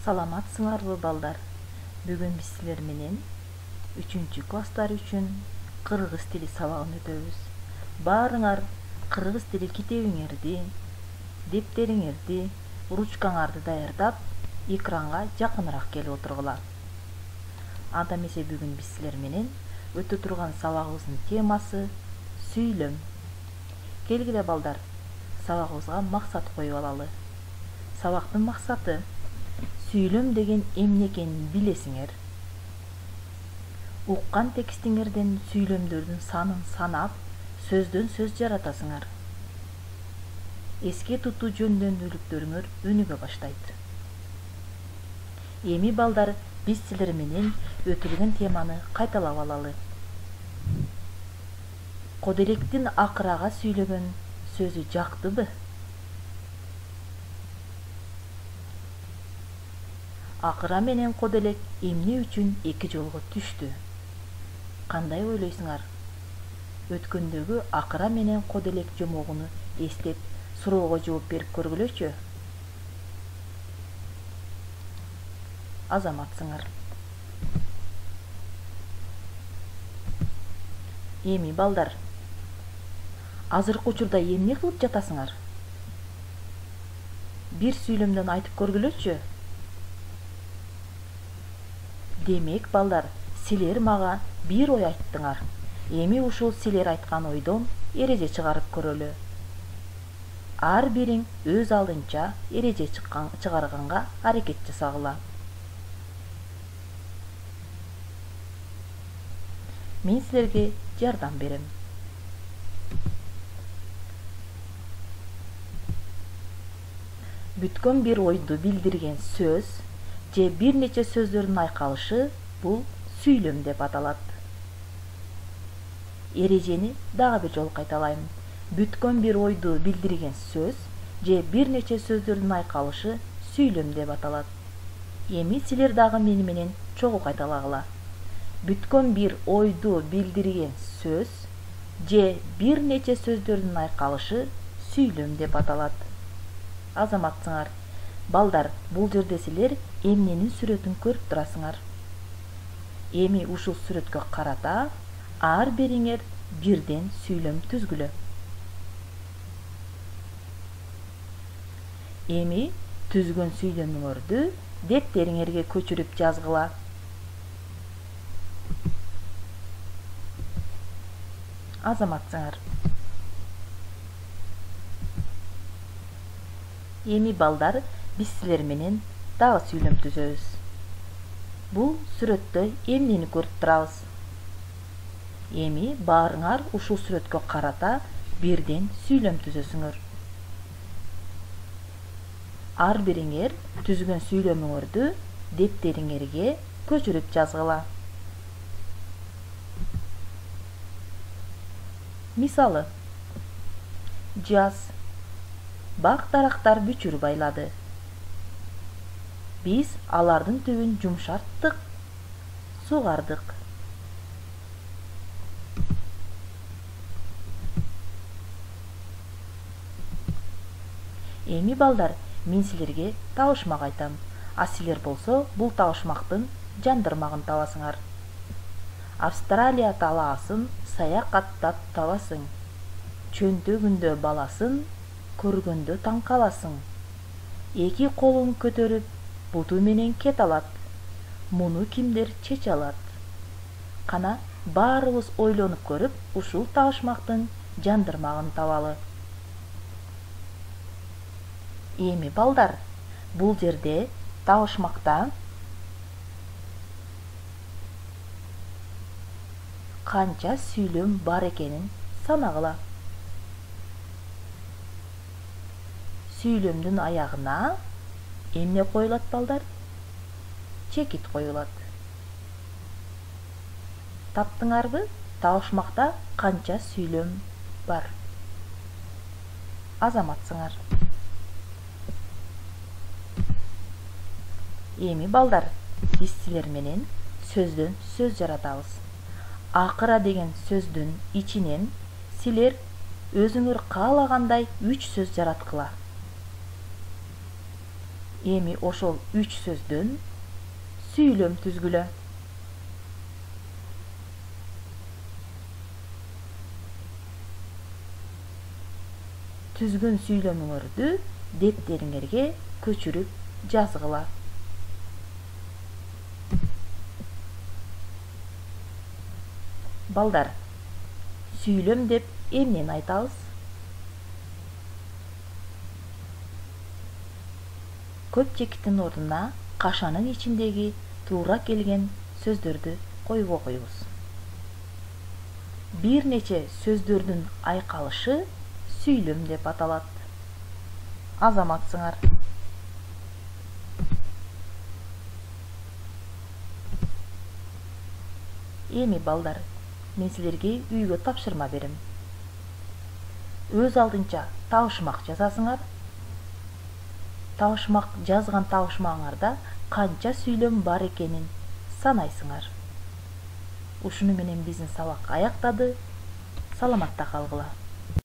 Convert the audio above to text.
Саламатсыңарбы балдар? Бүгүн биз силер менен 3 класстар үчүн кыргыз тили сабагын өтөбүз. Баарыңар кыргыз тили китебиңерди, дептериңерди, ручкаңарды даярдап, экранга жакыныраак келип отургула. Анда эмесе бүгүн биз силер менен өтө турган сабагыбыздын темасы сүйлөм. Келгиле балдар, сабагыбызга максат коюп алалы. Сабактын максаты сүйлөм деген эмне экенин билесиңер. Уккан текстиңерден сүйлөмдөрдүн санын санап, сөздөн сөз жаратасыңар. Эске тутуу жөндөмдүүлүктөрүңөр өнүгө баштайт. Эми балдар, биз силер менен өтүлгөн теманы кайталап алалы. Коделектин акырага сүйлөгөн сөзү жактыбы? Акыра менен коделек эмне үчүн эки жолго түштү? Кандай ойлойсуңар? Өткөндөгү акыра менен коделек жомогуну эстеп, суроого жооп берип көргүлөчү. Азаматсыңар. Эми балдар, азыркы учурда эмне кылып жатасыңар? Бир сүйлөмдөн айтып көргүлөчү. Демек балдар, силер мага бир ой айттыңар. Эми ушул силер айткан ойдон эреже чыгарып көрөлү. Ар бириң өз алдынча эреже чыгарганга аракет жасагыла. Мен силерге жардам берем. Бүткөн бир ойду билдирген сөз же бир нече сөздөрдүн айкалышы бул сүйлөм деп аталат. Эрежени дагы бир жолу кайталайм. Бүткөн бир ойду билдирген сөз же бир нече сөздөрдүн айкалышы сүйлөм деп аталат. Эми силер дагы мени менен чогуу кайталагыла. Бүткөн бир ойду билдирген сөз же бир нече сөздөрдүн айкалышы сүйлөм деп аталат. Азаматсыңар. Балдар, бул жерде силер эмненин сүрөтүн көрүп турасыңар. Эми ушул сүрөткө карата ар бириңер бирден сүйлөм түзгүлө. Эми түзгөн сүйлөмүңөрдү дептериңерге көчүрүп жазгыла. Азаматсыңар. Эми балдар, биз силер менен дагы сүйлөм түзөбүз. Бул сүрөттө эмнени көрүп турабыз? Эми баарыңар ушул сүрөткө карата бирден сүйлөм түзөсүңөр. Ар бириңер түзгөн сүйлөмүңөрдү дептериңерге көчүрүп жазгыла. Мисалы, жаз. Бак дарактар бүчүр байлады. Биз алардын түбүн жумшарттык, сугардык. Эми балдар, мен силерге табышмак айтам, а силер болсо бул табышмактын жандырмагын табасыңар. Австралия талаасын саякаттап табасың. Чөнтөгүндө баласын, көргөндө таң каласың. Эки колун көтөрүп, буту менен кет алат. Муну кимдер чече алат? Кана баарыбыз ойлонуп көрүп, ушул табышмактын жандырмагын табалы. Эми балдар, бул жерде табышмакта канча сүйлөм бар экенин санагыла. Сүйлөмдүн аягына эмне коюлат балдар? Чекит коюлат. Таптыңарбы? Табышмакта канча сүйлөм бар? Азаматсыңар. Эми балдар, биз силер менен сөздөн сөз жаратабыз. Акыра деген сөздүн ичинен силер өзүңөр каалагандай 3 сөз жараткыла. Эми ошол 3 сөздөн сүйлөм түзгүлө. Түзгөн сүйлөмүңөрдү дептериңерге көчүрүп жазгыла. Балдар, сүйлөм деп эмнени айтабыз? Көпчектин ордуна кашанын ичиндеги туура келген сөздөрдү коюп окуйбуз. Бир нече сөздөрдүн айкалышы сүйлөм деп аталат. Азаматсыңар. Эми балдар, мен силерге үйгө тапшырма берем. Өз алдынча табышмак жазасыңар. Табышмак жазган табышмагыңарда канча сүйлөм бар экенин санайсыңар. Ушуну менен биздин сабак аяктады. Саламатта калгыла.